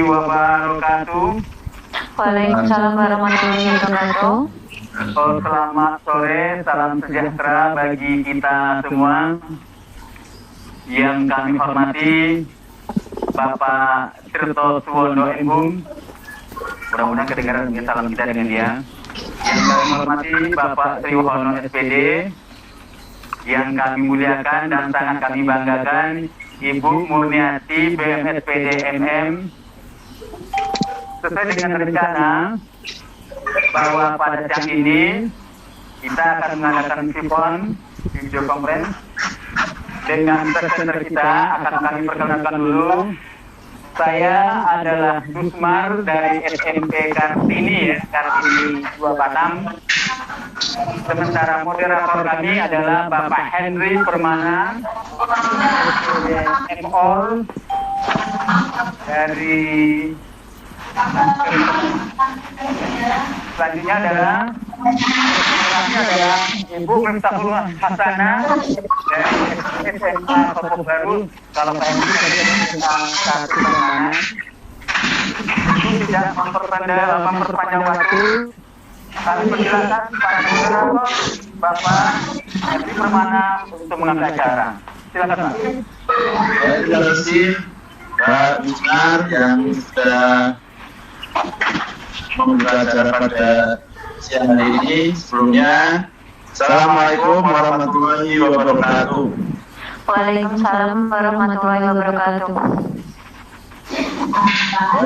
wabarakatuh. Waalaikumsalam warahmatullahi wabarakatuh. Selamat sore, salam sejahtera bagi kita semua. Yang kami hormati Bapak Tirto Suwondo Embung. Mudah-mudahan kedengaran salam kita dengan dia. Yang kami hormati Bapak Triwono SPD. Yang kami muliakan dan sangat kami banggakan Ibu Murniati BMSPD MM. Sesuai dengan rencana bahwa pada siang ini kita akan mengadakan video conference dengan presenter kita. Akan kami perkenalkan dulu, saya adalah Gusmar dari SMP Kartini, Kartini 2 Batam. Sementara moderator kami adalah Bapak Henry Permana MOL dari selanjutnya adalah Ibu Miftahul Hasanah dari SMA Toko Baru. Kalau saya satu mana itu tidak memperpanjang waktu, kami persilakan pada moderator Bapak Henry Permana untuk mengambil acara. Silakan Pak. Terima kasih Pak Gusmar yang sudah membuka acara pada siang hari ini. Sebelumnya, Assalamualaikum warahmatullahi wabarakatuh. Waalaikumsalam warahmatullahi wabarakatuh.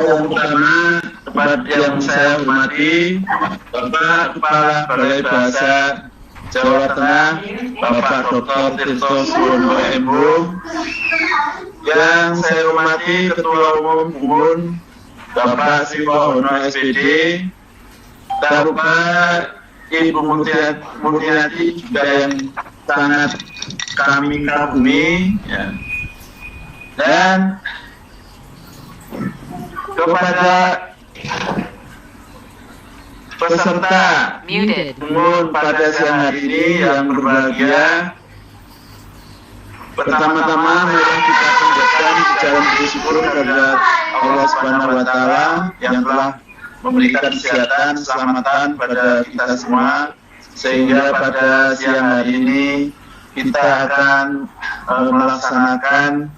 Yang pertama, tempat yang saya hormati Bapak Kepala Balai Bahasa Jawa Tengah, Bapak Dr. Tirto Suwondo Embung. Yang saya hormati Ketua Umum BUMUN, Bapak Triwono SPD, tak lupa Ibu Murniati juga yang sangat kami kagumi, ya. Dan kepada peserta BUMUN pada siang hari ini yang berbahagia, pertama-tama mari kita panjatkan jalan bersyukur kepada Allah Subhanahu wa Ta'ala yang telah memberikan kesehatan, keselamatan pada kita semua, sehingga pada siang hari ini kita akan melaksanakan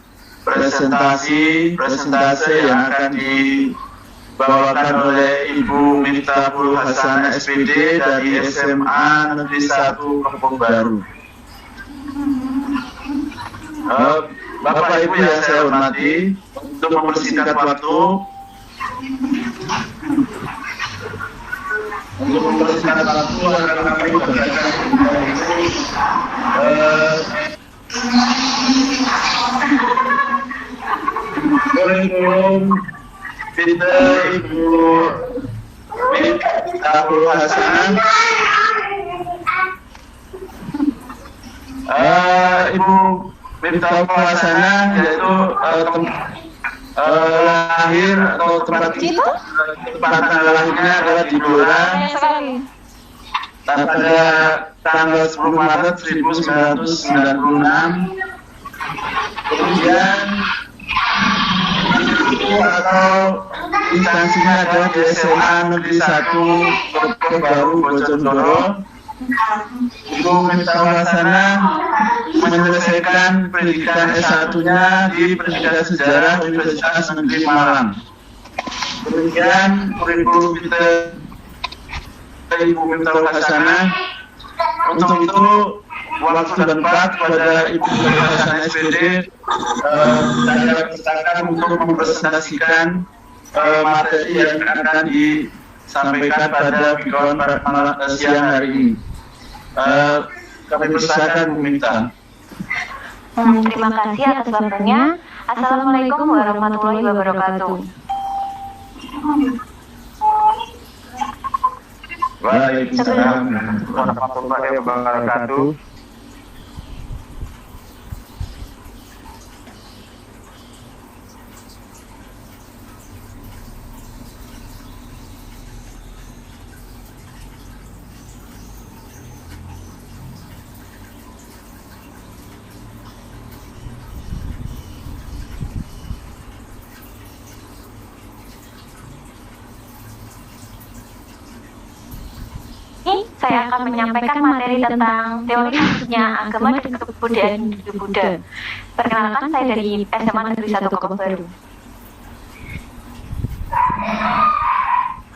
presentasi yang akan dibawakan oleh Ibu Miftahul Hasanah SPD dari SMA Negeri 1 Kampung Baru. Bapak Ibu yang saya hormati, untuk mempersingkat waktu, akan kami bacakan kurikulum kita Ibu Miftahul Hasanah. Ibu Miftahul Hasanah yaitu lahir atau tempat tanggal lahirnya adalah di Blora pada tanggal 10 Maret 1996. Kemudian atau instansinya adalah di SMA Negeri 1 Kampung Baru Bojonegoro. Ibu Miftahul Hasanah menyelesaikan pendidikan S1-nya di Pendidikan Sejarah Universitas Negeri Malang. Demikian kurikulum kita Ibu Miftahul Hasanah. Untuk itu, waktu dan tempat kepada Ibu Miftahul Hasanah SPD, saya persilakan untuk mempresentasikan materi yang akan disampaikan pada video siang hari ini. Kami persilakan Bu Miftah. Terima kasih atas waktunya. Assalamualaikum warahmatullahi wabarakatuh. Waalaikumsalam warahmatullahi wabarakatuh. saya akan menyampaikan materi tentang teori masuknya agama dan kebudayaan Hindu-Buddha. Perkenalkan, saya dari SMA Negeri 1 Kebabaru.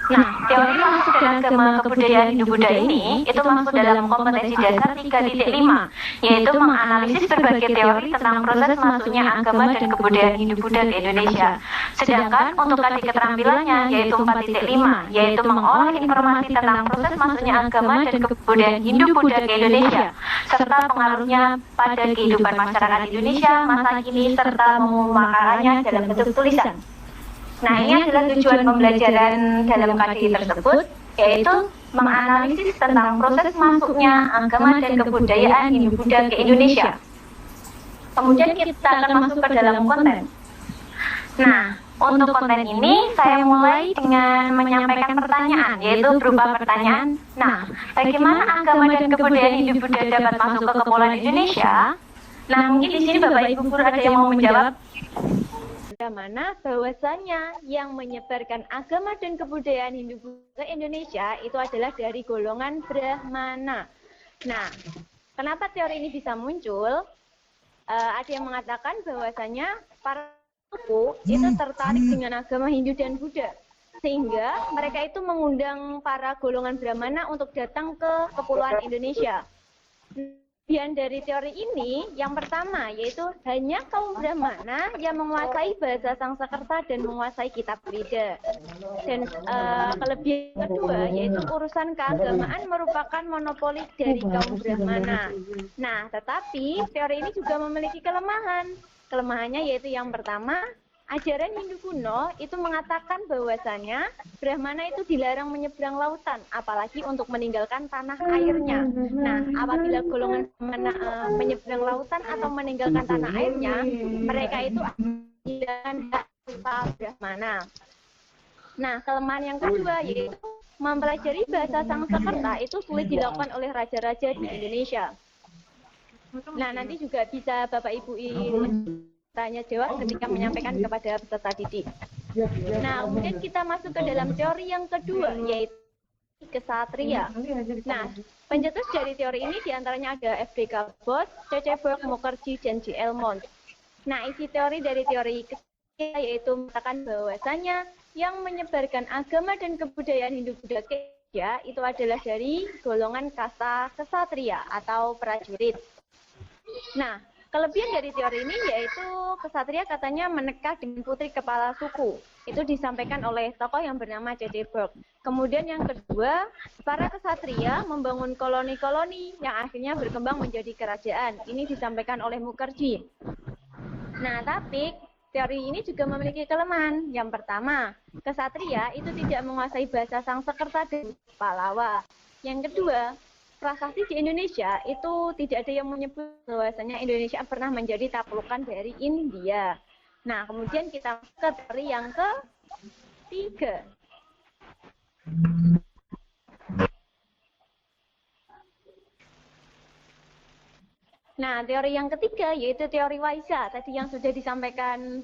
Nah, teori masuk dan agama kebudayaan Hindu-Buddha ini itu masuk dalam kompetensi dasar 3.5, yaitu menganalisis berbagai teori tentang proses masuknya agama dan kebudayaan Hindu-Buddha ke Indonesia. Sedangkan untuk adik keterampilannya yaitu 4.5, yaitu mengolah informasi tentang proses masuknya agama dan kebudayaan Hindu-Buddha ke Indonesia, serta pengaruhnya pada kehidupan masyarakat Indonesia masa kini, serta memakarnya dalam bentuk tulisan. Nah, ini adalah tujuan pembelajaran dalam KDI tersebut, yaitu menganalisis tentang proses masuknya agama dan kebudayaan Hindu-Buddha ke Indonesia. Kemudian kita akan masuk ke dalam konten. Nah, untuk konten ini saya mulai dengan menyampaikan pertanyaan, yaitu berupa pertanyaan. Nah, bagaimana agama dan kebudayaan Hindu-Buddha dapat masuk ke kepulauan Indonesia? Nah, mungkin di sini Bapak Ibu guru ada yang mau menjawab. Mana bahwasanya yang menyebarkan agama dan kebudayaan Hindu ke Indonesia itu adalah dari golongan Brahmana. Nah, kenapa teori ini bisa muncul? Ada yang mengatakan bahwasanya para suku itu tertarik dengan agama Hindu dan Buddha, sehingga mereka itu mengundang para golongan Brahmana untuk datang ke kepulauan Indonesia. Bagian dari teori ini, yang pertama yaitu hanya kaum Brahmana yang menguasai bahasa Sanskerta dan menguasai kitab Veda. Dan kelebihan kedua yaitu urusan keagamaan merupakan monopoli dari kaum Brahmana. Nah, tetapi teori ini juga memiliki kelemahan. Kelemahannya yaitu yang pertama, ajaran Hindu kuno itu mengatakan bahwasanya Brahmana itu dilarang menyeberang lautan, apalagi untuk meninggalkan tanah airnya. Nah, apabila golongan menyeberang lautan atau meninggalkan tanah airnya, mereka itu akan hak Brahmana. Nah, kelemahan yang kedua yaitu mempelajari bahasa Sanskerta itu sulit dilakukan oleh raja-raja di Indonesia. Nah, nanti juga bisa Bapak Ibu tanya jawab ketika menyampaikan kepada peserta didik. Nah, kemudian kita masuk ke dalam teori yang kedua, yaitu kesatria. Nah, pencetus dari teori ini diantaranya ada F.D.K. Bos, C.C. Burke, Mukherjee, dan J. L. Mond. Nah, isi teori dari teori kesatria yaitu mengatakan bahwasanya yang menyebarkan agama dan kebudayaan Hindu-Buddha ke Indonesia itu adalah dari golongan kasta kesatria atau prajurit. Nah, kelebihan dari teori ini yaitu kesatria katanya menikah dengan putri kepala suku. Itu disampaikan oleh tokoh yang bernama C.C. Burke. Kemudian yang kedua, para kesatria membangun koloni-koloni yang akhirnya berkembang menjadi kerajaan. Ini disampaikan oleh Mukherjee. Nah, tapi teori ini juga memiliki kelemahan. Yang pertama, kesatria itu tidak menguasai bahasa Sanskerta dan Palawa. Yang kedua, prasasti di Indonesia itu tidak ada yang menyebut bahwasanya Indonesia pernah menjadi taklukan dari India. Nah, kemudian kita ke teori yang ketiga. Nah, teori yang ketiga yaitu teori Waisa. Tadi yang sudah disampaikan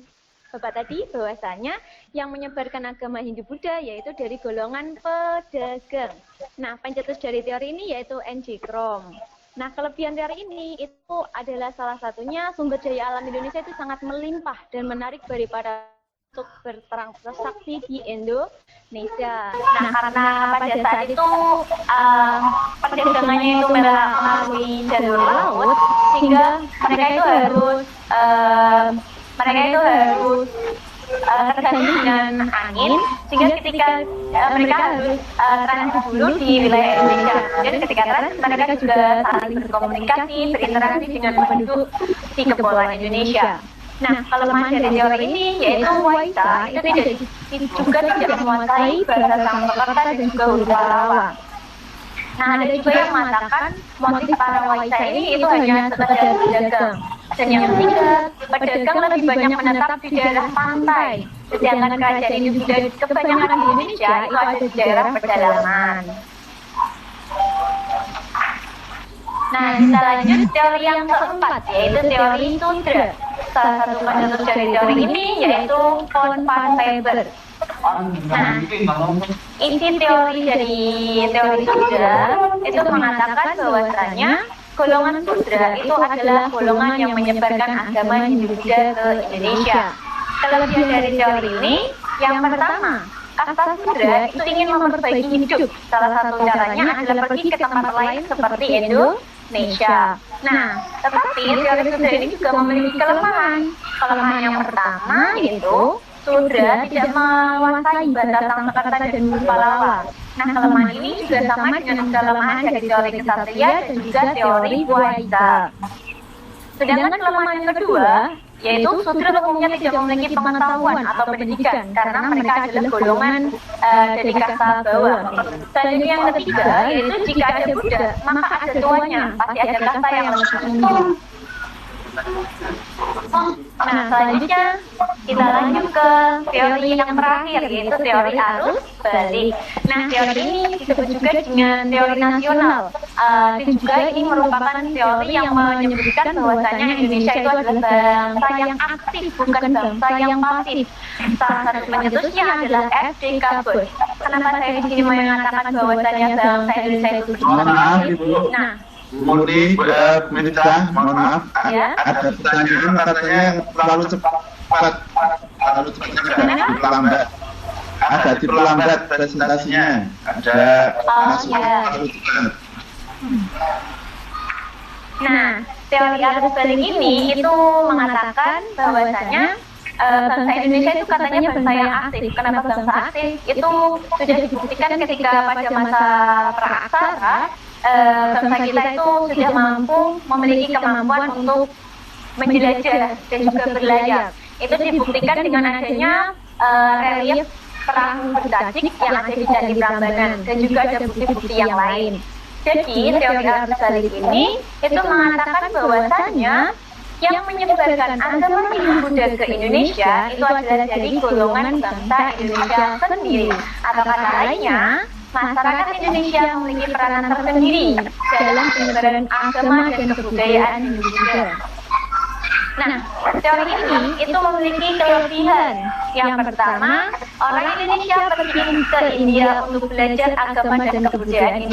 Bapak tadi bahwasanya yang menyebarkan agama Hindu-Buddha yaitu dari golongan pedagang. Nah, pencetus dari teori ini yaitu N.J. Krom. Nah, kelebihan teori ini itu adalah salah satunya sumber daya alam Indonesia itu sangat melimpah dan menarik daripada untuk berperang bersaksi di Indonesia. Nah, karena pada saat itu perdagangannya itu melalui jalur laut, sehingga mereka itu harus tergantung dengan angin, sehingga ketika mereka harus transit dulu di wilayah Indonesia. Jadi ketika transit, mereka juga saling berkomunikasi, berinteraksi dengan penduduk di kepulauan Indonesia. Nah, kelemahan dari teori ini yaitu Waisa itu juga tidak menguasai bahasa Sanskerta dan juga huruf Palawa. Nah, ada juga yang mengatakan motif para Waisa ini itu hanya sekedar berdagang. Dan yang ketiga, pedagang lebih banyak menetap di daerah pantai, sedangkan kerajaan ini sudah kebanyakan di Indonesia itu ada di daerah pedalaman. Nah, kita lanjut teori yang keempat, yaitu teori Sudra. Salah satu pencetus dari teori ini yaitu von Van Weber. Nah, inti teori dari teori Sudra itu mengatakan bahwasanya golongan Sudra itu adalah golongan yang menyebarkan agama Hindu-Buddha ke Indonesia. Kelebihan dari teori ini, yang pertama, kasta Sudra itu ingin memperbaiki hidup. Salah satu caranya adalah pergi ke tempat lain seperti Indonesia. Nah, tetapi teori Sudra ini juga memiliki kelemahan. Kelemahan yang pertama yaitu Sudra tidak menguasai bahasa Sanskerta dan Palawa. Nah, kelemahan ini juga sama dengan kelemahan dari teori Ksatria dan juga teori Waisa. Sedangkan kelemahan yang kedua yaitu Sudra umumnya tidak memiliki pengetahuan atau pendidikan karena mereka adalah golongan dari kasta bawah. Selanjutnya yang ketiga yaitu jika ada Buddha maka ada tuannya, pasti ada kasta yang lebih tinggi. Nah, selanjutnya kita lanjut ke teori yang terakhir yaitu teori arus balik. Nah, teori ini disebut juga dengan teori nasional. Dan juga ini merupakan teori yang menyebutkan bahwasanya Indonesia itu adalah bangsa yang aktif, bukan bangsa yang pasif. Salah satu pencetusnya adalah F.D. Cabot. Kenapa saya di sini mengatakan bahwasanya bangsa Indonesia itu Maaf, Ibu. Nah, Murni, Minta, mohon maaf, Ya. ada pertanyaan katanya terlalu cepat, diperlambat. Ada diperlambat presentasinya, ada masuk ya. terlalu cepat. Nah, teori arus balik ini itu mengatakan bahwasanya bangsa Indonesia itu katanya bangsa yang aktif. Kenapa bangsa aktif? Itu sudah dibuktikan ketika pada masa praaksara bangsa kita itu sudah memiliki kemampuan untuk menjelajah dan juga berlayar. Itu dibuktikan dengan adanya relief perahu bertajik yang ada di Candi Prambanan dan juga ada bukti-bukti yang lain. Jadi teori arus balik ini itu mengatakan bahwasanya yang menyebarkan agama Hindu-Buddha ke Indonesia itu adalah dari golongan bangsa Indonesia sendiri. Atau kata lainnya, masyarakat Indonesia memiliki peranan tersendiri dalam penyebaran agama dan kebudayaan Hindu-Buddha. Nah, teori ini itu memiliki kelebihan. Yang pertama, orang Indonesia pergi ke India untuk belajar agama dan kebudayaan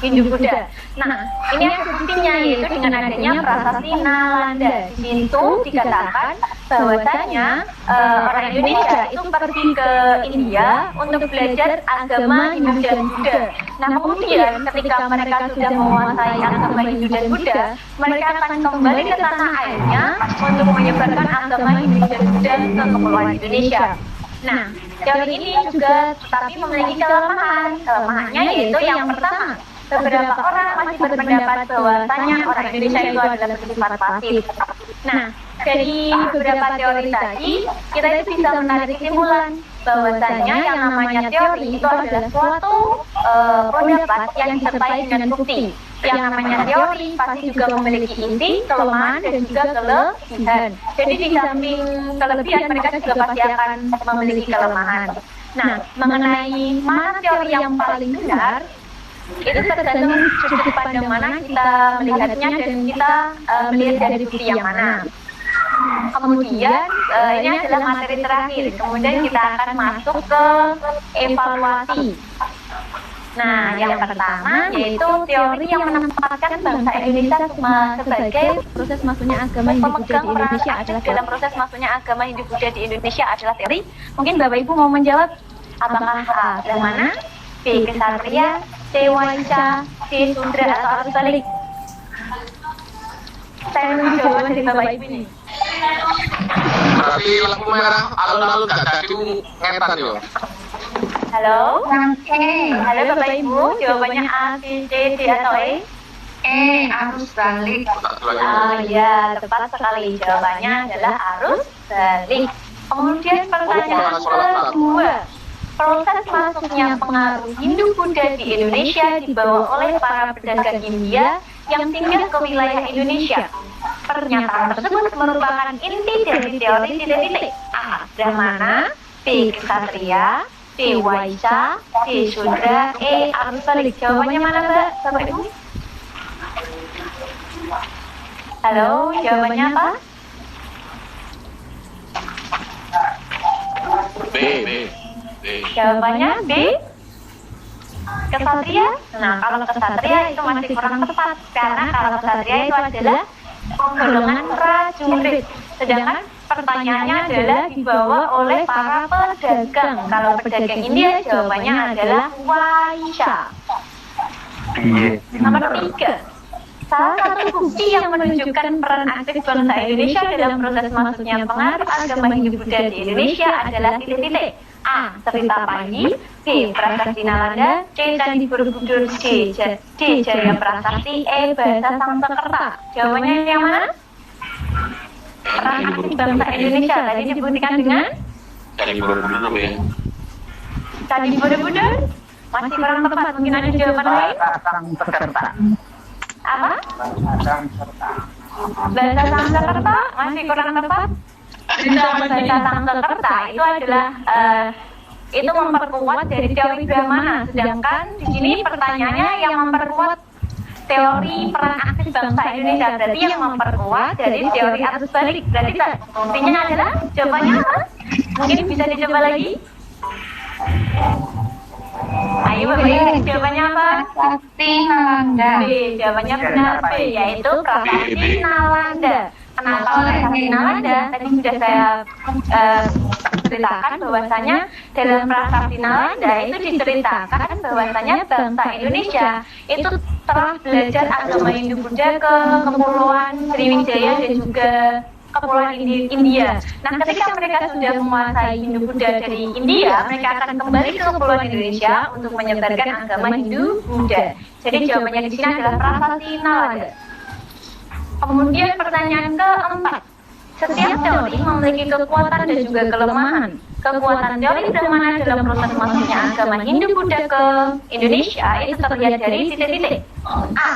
Hindu-Buddha. Nah, ini yang buktinya yaitu dengan adanya prasasti Nalanda. Di situ dikatakan bahwasanya orang Indonesia itu pergi ke India untuk belajar agama Hindu dan Buddha. Nah, kemudian ketika mereka sudah menguasai agama Hindu dan Buddha, mereka akan kembali ke tanah airnya untuk menyebarkan agama Hindu dan Buddha ke kepulauan Indonesia. Nah, teori ini juga tapi memiliki kelemahan. Kelemahannya yaitu yang pertama, beberapa orang masih berpendapat bahwasanya orang Indonesia itu adalah bersifat pasif. Nah, dari beberapa teori tadi, kita itu bisa menarik kesimpulan bahwasanya yang namanya teori itu adalah suatu pendapat yang disertai dengan bukti. Yang namanya teori pasti juga memiliki inti, kelemahan, dan juga kelebihan. Jadi di samping kelebihan mereka juga pasti akan memiliki kelemahan. Nah, mengenai mana teori yang paling benar, itu tergantung sudut pandang mana kita melihatnya dan kita melihat dari bukti yang mana. Kemudian ini adalah materi terakhir. Kemudian kita akan masuk ke evaluasi. Nah, yang pertama yaitu teori yang menempatkan bangsa Indonesia sebagai proses masuknya agama Hindu-Buddha di Indonesia adalah dalam proses masuknya agama Hindu-Buddha di Indonesia adalah teori. Mungkin Bapak Ibu mau menjawab apakah A. Brahmana, B. Ksatria, C. Waisa, D. Sudra atau arus balik? Saya menunggu jawaban dari Bapak Ibu ini. Berarti lampu merah alun-alun gak jadi ngetan yo. Halo? Halo Bapak Ibu, jawabannya A, B, C, D atau E? Arus balik. Oh iya, tepat sekali. Jawabannya adalah arus balik. Kemudian pertanyaan kedua. Proses masuknya pengaruh Hindu-Buddha di Indonesia dibawa oleh para pedagang India yang tinggal ke wilayah Indonesia. Pernyataan tersebut merupakan inti dari teori titik-titik. A. Brahmana, B. Ksatria, C. Waisa, D. Sudra, E. Arus balik. Jawabannya mana, Mbak? Bapak Ibu? Halo, jawabannya apa? B. Jawabannya B. Kesatria. Nah, kalau kesatria itu masih kurang tepat karena kalau kesatria itu adalah golongan prajurit. Sedangkan pertanyaannya adalah dibawa oleh para pedagang. Kalau pedagang India jawabannya adalah Waisya. Nomor 3. Salah satu bukti yang menunjukkan peran aktif bangsa Indonesia dalam proses masuknya pengaruh agama Hindu Buddha di Indonesia adalah titik-titik. A. Cerita Pagi. B. Prasasti Nalanda. C. Candi Borobudur. D. Jaya Prasasti. E. Bahasa Sanskerta. Jawabannya yang mana? Peran aktif bangsa Indonesia tadi dibuktikan dengan Candi Borobudur ya. Candi Borobudur. Masih kurang tepat. Mungkin ada jawaban lain? Apa? Bahasa Sanskerta masih kurang tepat. Bahasa Sanskerta itu adalah itu memperkuat dari teori Brahmana. Sedangkan di sini pertanyaannya yang memperkuat teori peran aktif bangsa Indonesia. Berarti yang memperkuat dari teori arus balik. Berarti buktinya adalah jawabannya apa? Mungkin bisa dicoba lagi. Ayo Bapak, jawabannya apa? Prasasti Nalanda. B, jawabannya benar B, yaitu Prasasti Nalanda. Kenapa Prasasti Nalanda? Tadi sudah saya ceritakan bahwasanya dalam Prasasti Nalanda itu diceritakan bahwasanya bangsa Indonesia itu telah belajar agama Hindu Buddha ke Kepulauan Sriwijaya dan juga Kepulauan India. Nah, ketika mereka sudah menguasai Hindu Buddha dari India, mereka akan kembali ke Kepulauan Indonesia untuk menyebarkan agama Hindu Buddha. Jadi jawabannya di sini adalah Prasasti Nalanda. Kemudian pertanyaan keempat. Setiap teori memiliki kekuatan dan juga kelemahan. Kekuatan teori Brahmana dalam proses masuknya agama Hindu Buddha ke Indonesia itu terlihat dari titik-titik. A.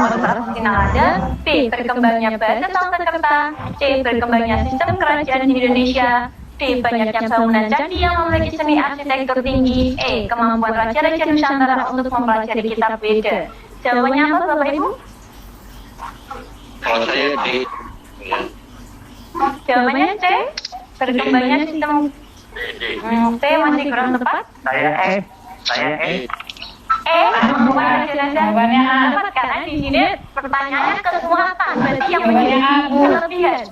Prasasti Nalanda. B. Berkembangnya bahasa Sanskerta. C. Berkembangnya sistem kerajaan di Indonesia. D. Banyaknya bangunan candi yang memiliki seni arsitektur tinggi. E. Kemampuan raja-raja Nusantara untuk mempelajari kitab Weda. Jawabannya apa Bapak Ibu? Kalau saya D. Jawabannya C. Berkembangnya sistem C masih kurang tepat. Saya E. Jawabannya tepat karena di sini pertanyaannya kekuatan, berarti yang menjadi kelebihan.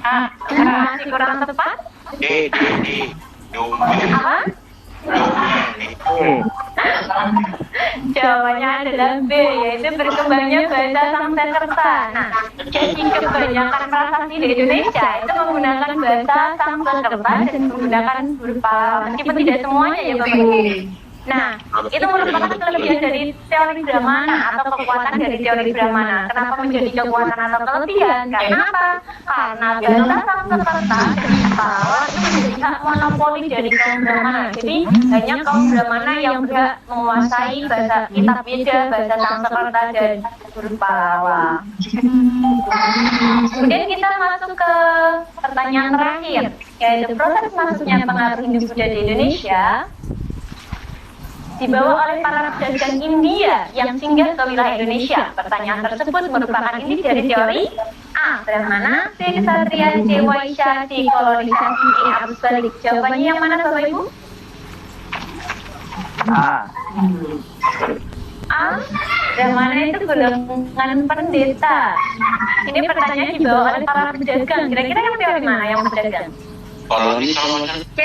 A. Masih kurang tepat. D. Apa? Jawabannya adalah B, yaitu berkembangnya bahasa Sanskerta. Nah, jadi kebanyakan prasasti di Indonesia itu menggunakan bahasa Sanskerta dan menggunakan huruf Pahlawan. Meskipun tidak semuanya ya Bapak Ibu. Nah, itu merupakan kelebihan dari teori Brahmana atau kekuatan dari teori Brahmana. Kenapa menjadi kekuatan atau kelebihan? Karena apa? Karena bahasa Sanskerta dan Pahlawan itu menjadi hak monopoli dari kaum Brahmana. Jadi hanya kaum Brahmana yang berhak menguasai bahasa kitab Weda, bahasa Sanskerta dan huruf Pahlawan. Kemudian kita masuk ke pertanyaan terakhir, yaitu proses masuknya pengaruh Hindu Buddha di Indonesia dibawa oleh para pedagang India yang singgah ke wilayah Indonesia. Pertanyaan tersebut merupakan inti dari teori A. Brahmana, B. Ksatria, C. Waisya, D. Kolonisasi, E. Arus balik. Jawabannya yang mana Bapak Ibu? A. Brahmana itu golongan pendeta. Ini pertanyaan dibawa oleh para pedagang. Kira-kira yang teori mana yang pedagang? Kolonis sama C.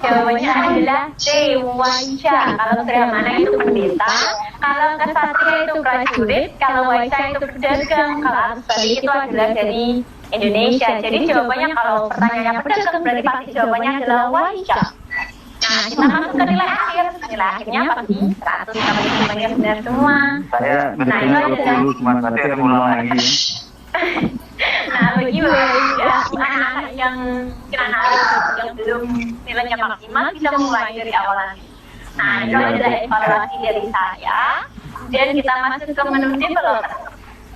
Jawabannya adalah C. Waisya. Kalau Brahmana itu pendeta, kalau Ksatria itu prajurit, kalau Waisya itu pedagang, kalau arus balik itu adalah dari Indonesia. Jadi jawabannya kalau pertanyaannya pedagang berarti pasti jawabannya adalah Waisya. Nah, kita masuk ke nilai akhir. Nilai akhirnya pasti 100 sampai semuanya benar semua. Saya Nah, itu adalah cuma saya ulang lagi. Nah, bagi anak-anak yang yang belum nilainya maksimal bisa mulai dari awal lagi. Nah, itu adalah evaluasi dari saya. Dan kita masuk ke menu developer.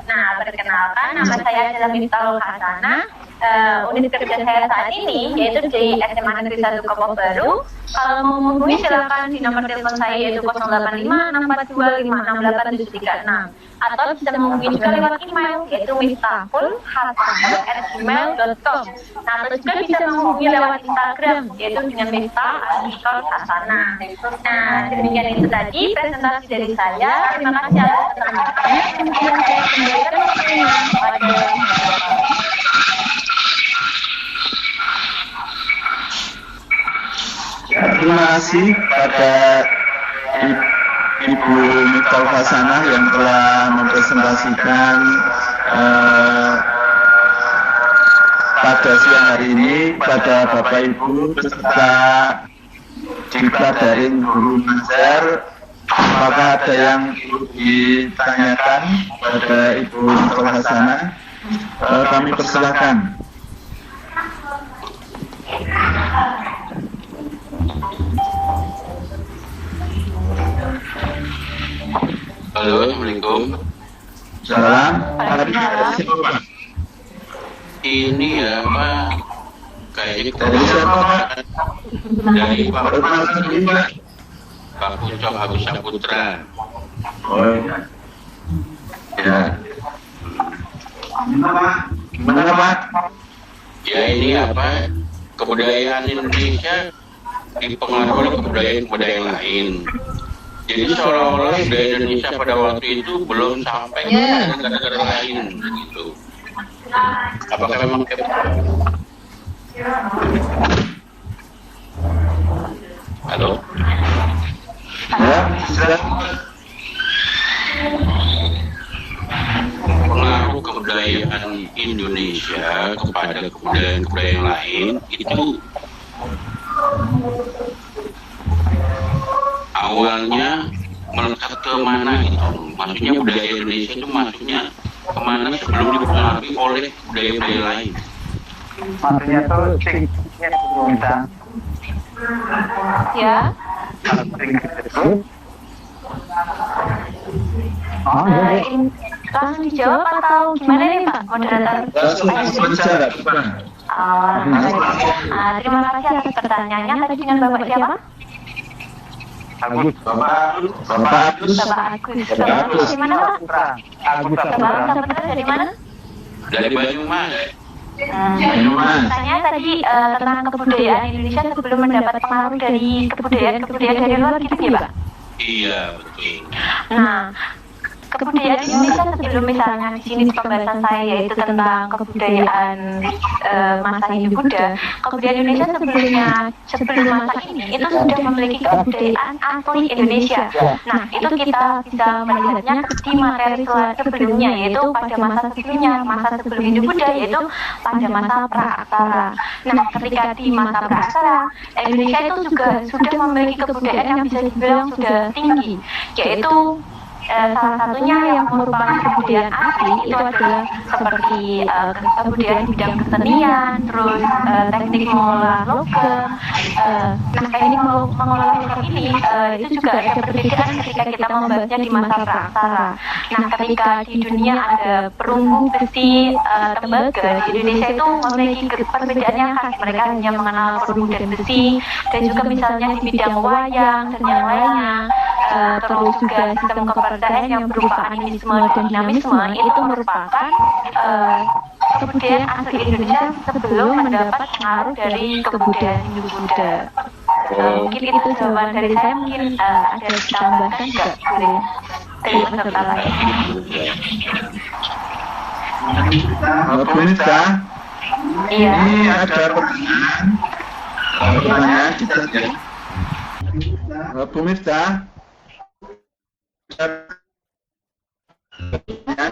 Nah, perkenalkan, nama saya adalah Miftahul Hasanah. unit kerja saya saat ini, yaitu di SMA Negeri 1 Kepok Baru. Kalau mau menghubungi silakan di nomor telepon saya yaitu 085642568736, atau bisa menghubungi juga lewat email yaitu miftahul@gmail.com. Nah, atau juga bisa menghubungi lewat Instagram yaitu dengan miftah_hasana. Nah, demikian itu tadi presentasi dari saya. Terima kasih atas pertanyaannya. Kemudian saya kembalikan waktunya pada Terima kasih pada Ibu Miftah Hasanah yang telah mempresentasikan pada siang hari ini pada Bapak Ibu peserta diklat dari guru mengajar. Apakah ada yang ditanyakan pada Ibu Miftah Hasanah? Kami persilakan. Halo, Assalamualaikum. Salam. Ini ya Pak, kayaknya Dari siapa, Pak? dari Pak Pak. Pak Pucok Agus Saputra. Oh iya. Ya. Gimana Pak? Ya ini apa? Kebudayaan Indonesia dipengaruhi oleh kebudayaan lain. Jadi seolah-olah budaya Indonesia pada waktu itu belum sampai ke negara-negara lain gitu. Apakah memang Halo? Ya, sudah. Pengaruh kebudayaan Indonesia kepada kebudayaan lain itu awalnya melekat ke mana gitu. Maksudnya budaya Indonesia itu maksudnya kemana sebelum dipengaruhi oleh budaya-budaya lain. Maksudnya tuh tingginya bisa. ya. Langsung dijawab atau gimana nih Pak moderator? Langsung bicara, Pak. Terima kasih atas pertanyaannya. Tadi dengan Bapak siapa? Agus. Bapak Agus. Bapak Agus. Bapak Agus dari mana Pak? Agus Bapak Saputra dari mana? Dari Banyumas. Tanya tadi tentang kebudayaan Indonesia sebelum mendapat pengaruh dari kebudayaan dari luar gitu ya Pak? Iya, betul. Nah, kebudayaan Indonesia sebelum misalnya di sini pembahasan saya yaitu tentang kebudayaan masa Hindu-Buddha. Kebudayaan Indonesia sebelum masa ini itu sudah memiliki kebudayaan asli Indonesia. Nah, itu kita bisa melihatnya di materi sebelumnya yaitu pada masa sebelumnya, masa sebelum Hindu-Buddha yaitu pada masa pra-aksara. Nah, ketika di masa pra-aksara, Indonesia itu juga sudah memiliki kebudayaan yang bisa dibilang sudah tinggi, yaitu salah satunya yang merupakan kebudayaan asli itu adalah seperti kebudayaan bidang kesenian, terus teknik mengolah logam. Nah, teknik mengolah logam ini itu juga ada perbedaan ketika kita membahasnya di masa pra-aksara. Nah, ketika di dunia ada perunggu besi, tembaga, di Indonesia itu memiliki perbedaan yang khas. Mereka hanya mengenal perunggu dan besi, dan juga misalnya di bidang wayang dan yang lainnya. Terus juga sistem kepercayaan yang berupa animisme dan dinamisme itu merupakan kebudayaan asli Indonesia sebelum mendapat pengaruh dari kebudayaan Hindu-Buddha. Mungkin itu jawaban dari saya, mungkin ada ditambahkan nggak boleh dari peserta lain. Pemirsa, Iya. ini ada pertanyaan kita ya. Pemirsa,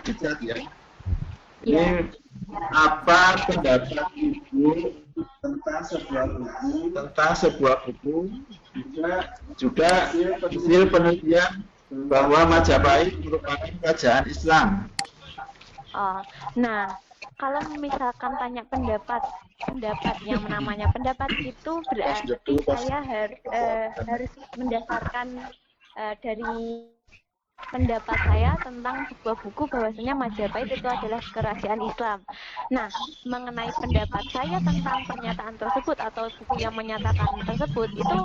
kita ya. Ini apa pendapat Ibu tentang sebuah buku juga hasil penelitian bahwa Majapahit merupakan kerajaan Islam. Nah, kalau misalkan tanya pendapat yang namanya pendapat itu berarti saya harus mendasarkan dari pendapat saya tentang sebuah buku bahwasanya Majapahit itu adalah kerajaan Islam. Nah, mengenai pendapat saya tentang pernyataan tersebut atau buku yang menyatakan tersebut itu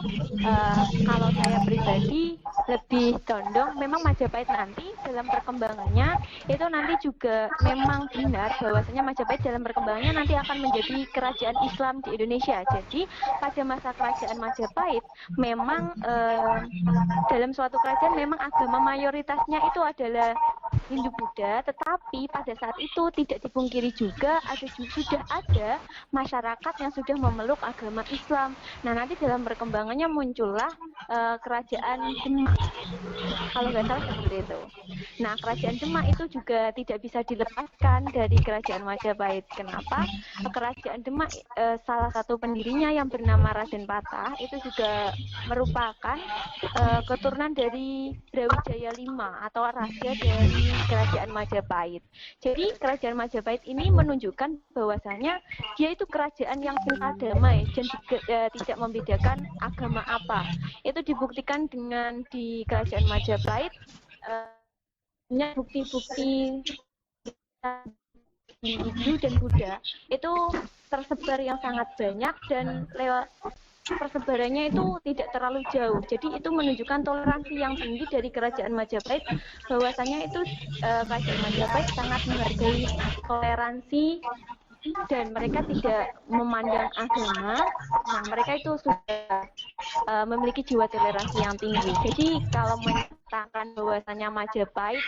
kalau saya pribadi lebih condong memang Majapahit nanti dalam perkembangannya itu nanti juga memang benar bahwasanya Majapahit dalam perkembangannya nanti akan menjadi kerajaan Islam di Indonesia. Jadi pada masa kerajaan Majapahit memang dalam suatu kerajaan memang agama mayoritasnya itu adalah Hindu Buddha, tetapi pada saat itu tidak dipungkiri juga sudah ada masyarakat yang sudah memeluk agama Islam. Nah, nanti dalam perkembangannya muncullah kerajaan Demak, kalau nggak salah seperti itu. Nah, kerajaan Demak itu juga tidak bisa dilepaskan dari kerajaan Majapahit. Kenapa? Kerajaan Demak salah satu pendirinya yang bernama Raden Patah itu juga merupakan keturunan dari Brawijaya V atau raja dari kerajaan Majapahit. Jadi kerajaan Majapahit ini menunjukkan bahwasanya dia itu kerajaan yang cinta damai dan tidak membedakan agama apa. Itu dibuktikan dengan di kerajaan Majapahit bukti-bukti Hindu dan Buddha itu tersebar yang sangat banyak dan lewat persebarannya itu tidak terlalu jauh. Jadi itu menunjukkan toleransi yang tinggi dari kerajaan Majapahit bahwasanya itu kerajaan Majapahit sangat menghargai toleransi dan mereka tidak memandang agama. Nah, mereka itu sudah memiliki jiwa toleransi yang tinggi. Jadi kalau menyatakan bahwasanya Majapahit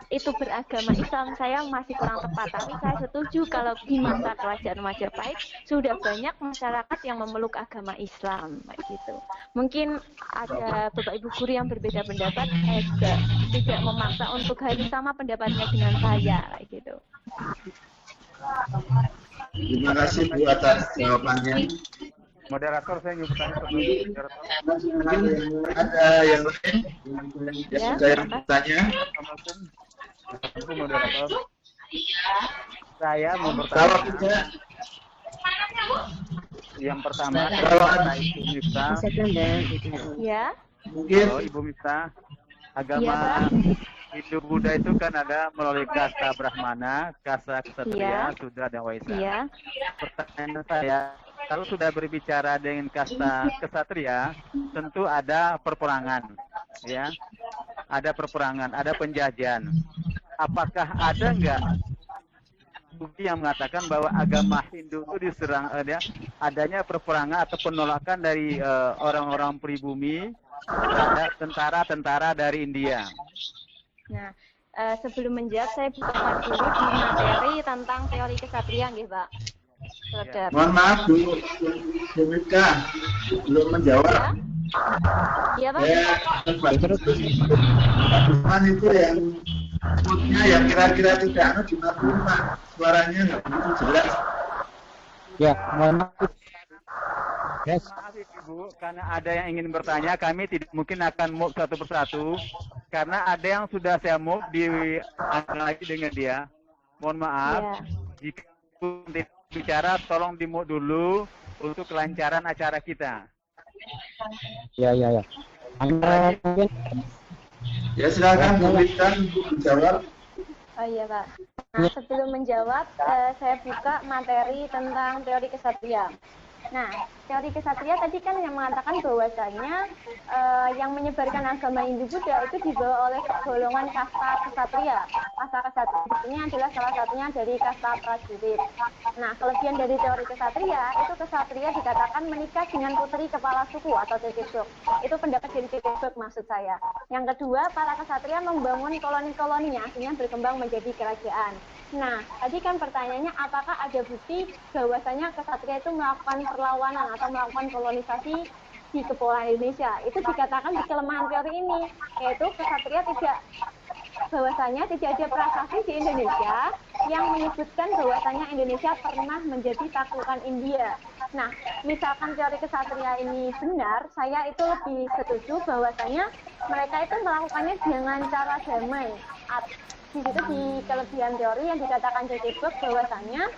itu beragama Islam, saya masih kurang tepat, tapi saya setuju kalau di masa kerajaan Majapahit sudah banyak masyarakat yang memeluk agama Islam, gitu. Mungkin ada Bapak Ibu guru yang berbeda pendapat, saya juga tidak memaksa untuk harus sama pendapatnya dengan saya, gitu. Terima kasih Bu atas jawabannya. Moderator, saya ingin bertanya sebelum Mungkin ada yang lain yang juga yang bertanya. Assalamualaikum moderator. Saya mau Kalau bertanya. tidak, Yang pertama, kalau ada Ibu Miftah. Ya, mungkin Halo Ibu Miftah. Agama Hindu Buddha itu kan ada melalui kasta Brahmana, kasta Ksatria, Sudra dan Waisa. iya. Pertanyaan saya, kalau sudah berbicara dengan kasta Ksatria, tentu ada perperangan, ya, ada perperangan, ada penjajahan. Apakah ada nggak bukti yang mengatakan bahwa agama Hindu itu diserang, adanya perperangan atau penolakan dari orang-orang pribumi terhadap tentara-tentara dari India? Nah, sebelum menjawab saya buka dulu di materi tentang teori kesatria, nggih, Pak. Saudara. mohon maaf Bu Mika belum menjawab. Iya, Pak. Ya, cuman itu yang moodnya yang kira-kira tidak dimatikan Pak. Suaranya nggak begitu jelas. Ya, mohon maaf. Yes. Maaf Ibu, karena ada yang ingin bertanya, kami tidak mungkin akan move satu persatu, karena ada yang sudah saya move di lagi dengan dia. Mohon maaf, jika bicara tolong di mute dulu untuk kelancaran acara kita. Ya. Mungkin Ya silakan Bu Mika dijawab. Oh iya, Pak. Nah, sebelum menjawab, saya buka materi tentang teori kesatria. Nah, teori kesatria tadi kan yang mengatakan bahwasanya yang menyebarkan agama Hindu Buddha itu dibawa oleh golongan kasta kesatria. Kasta kesatria ini adalah salah satunya dari kasta prajurit. Nah, kelebihan dari teori kesatria itu kesatria dikatakan menikah dengan putri kepala suku atau Tetesuk. Itu pendapat dari Tetesuk maksud saya. Yang kedua, para kesatria membangun koloni-koloninya akhirnya berkembang menjadi kerajaan. Nah, tadi kan pertanyaannya apakah ada bukti bahwasanya kesatria itu melakukan perlawanan atau melakukan kolonisasi di kepulauan Indonesia? Itu dikatakan di kelemahan teori ini, yaitu kesatria bahwasanya tidak ada prasasti di Indonesia yang menyebutkan bahwasanya Indonesia pernah menjadi taklukan India. Nah, misalkan teori kesatria ini benar, saya itu lebih setuju bahwasanya mereka itu melakukannya dengan cara damai. Di situ di kelebihan teori yang dikatakan Tetesuk bahwasanya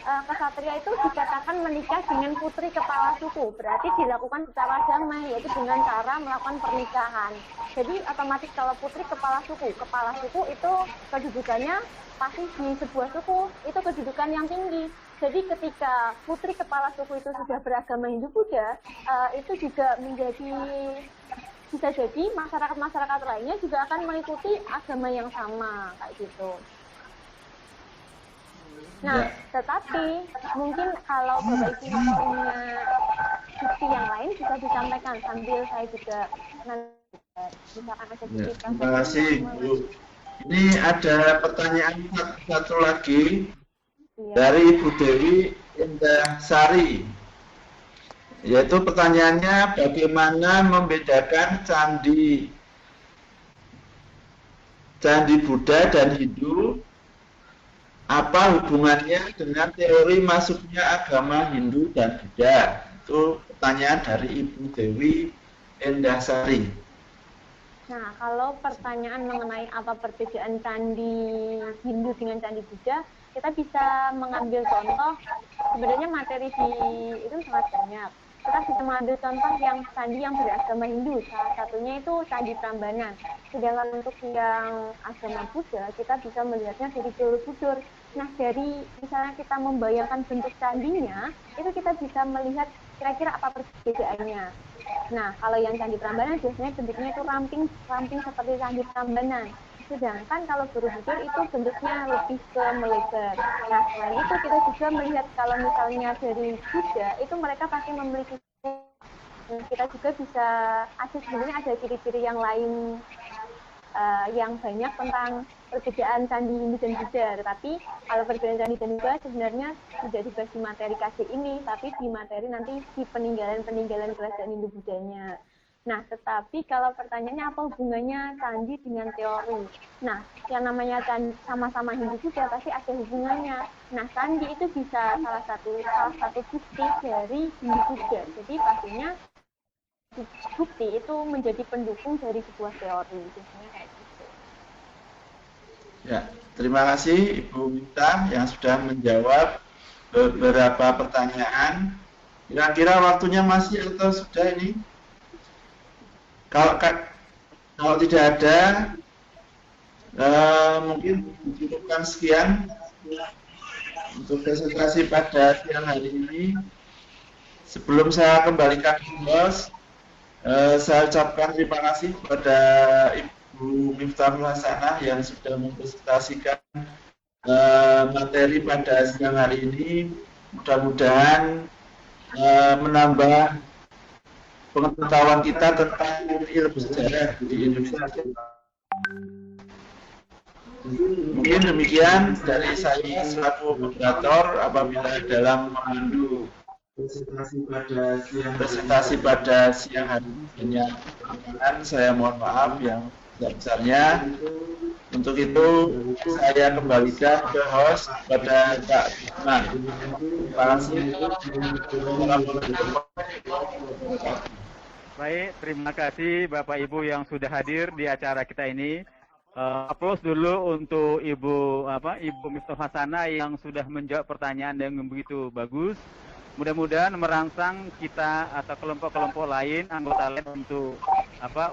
kesatria itu dikatakan menikah dengan putri kepala suku. Berarti dilakukan secara damai, yaitu dengan cara melakukan pernikahan. Jadi otomatis kalau putri kepala suku itu kedudukannya pasti di sebuah suku itu kedudukan yang tinggi. Jadi ketika putri kepala suku itu sudah beragama Hindu Buddha, itu juga menjadi, bisa jadi masyarakat-masyarakat lainnya juga akan mengikuti agama yang sama kayak gitu. Nah, tetapi mungkin kalau Bapak Ibu punya bukti yang lain bisa disampaikan sambil saya juga nanti misalkan ada bukti. Terima kasih, Bu. Ini ada pertanyaan satu lagi dari Ibu Dewi Indah Sari. Yaitu pertanyaannya, bagaimana membedakan candi Buddha dan Hindu? Apa hubungannya dengan teori masuknya agama Hindu dan Buddha? Itu pertanyaan dari Ibu Dewi Indah Sari. Nah, kalau pertanyaan mengenai apa perbedaan candi Hindu dengan candi Buddha, kita bisa mengambil contoh, sebenarnya materi itu sangat banyak. Kita bisa mengambil contoh yang candi yang beragama Hindu, salah satunya itu Candi Prambanan. Sedangkan untuk yang agama Buddha, kita bisa melihatnya dari Borobudur. Nah, dari misalnya kita membayangkan bentuk candinya, itu kita bisa melihat kira-kira apa perbedaannya. Nah, kalau yang Candi Prambanan biasanya bentuknya itu ramping seperti Candi Prambanan. Sedangkan kalau Borobudur itu bentuknya lebih ke melebar. Nah, selain itu kita juga melihat kalau misalnya dari Buddha, itu mereka pasti memiliki, kita juga bisa, sebenarnya ada ciri-ciri yang lain yang banyak tentang perbedaan candi Hindu dan Buddha. Tetapi kalau perbedaan candi dan Buddha sebenarnya tidak dibahas di materi kasih ini, tapi di materi nanti di peninggalan-peninggalan kerajaan Hindu Buddhanya. Nah, tetapi kalau pertanyaannya apa hubungannya candi dengan teori? Nah, yang namanya candi sama-sama Hindu Buddha pasti ada hubungannya. Nah, candi itu bisa salah satu bukti dari Hindu Buddha. Jadi pastinya bukti itu menjadi pendukung dari sebuah teori. Biasanya kayak gitu. Ya, terima kasih Ibu Mita yang sudah menjawab beberapa pertanyaan. Kira-kira waktunya masih atau sudah ini? Kalau tidak ada, mungkin cukupkan sekian untuk presentasi pada siang hari ini. Sebelum saya kembalikan ke host, saya ucapkan terima kasih kepada Ibu Miftahul Hasanah yang sudah mempresentasikan materi pada siang hari ini. Mudah-mudahan menambah pengetahuan kita tentang ilmu sejarah di Indonesia. Mungkin demikian dari saya selaku moderator. Apabila dalam memandu presentasi pada siang hari ini saya mohon maaf yang besar-besarnya. Untuk itu saya kembalikan ke host pada Kak Bisma. Terima kasih. Baik, terima kasih Bapak Ibu yang sudah hadir di acara kita ini. Aplaus dulu untuk Ibu Miftahul Hasanah yang sudah menjawab pertanyaan yang begitu bagus. Mudah-mudahan merangsang kita atau kelompok-kelompok lain, anggota lain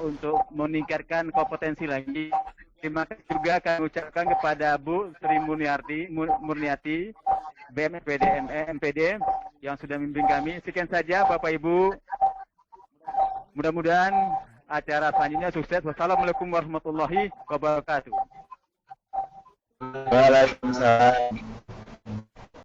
untuk meningkatkan kompetensi lagi. Terima kasih juga kami ucapkan kepada Bu Sri Murniati BM MPD yang sudah membimbing kami. Sekian saja Bapak Ibu. Mudah-mudahan acara selanjutnya sukses. Wassalamualaikum warahmatullahi wabarakatuh. Waalaikumsalam.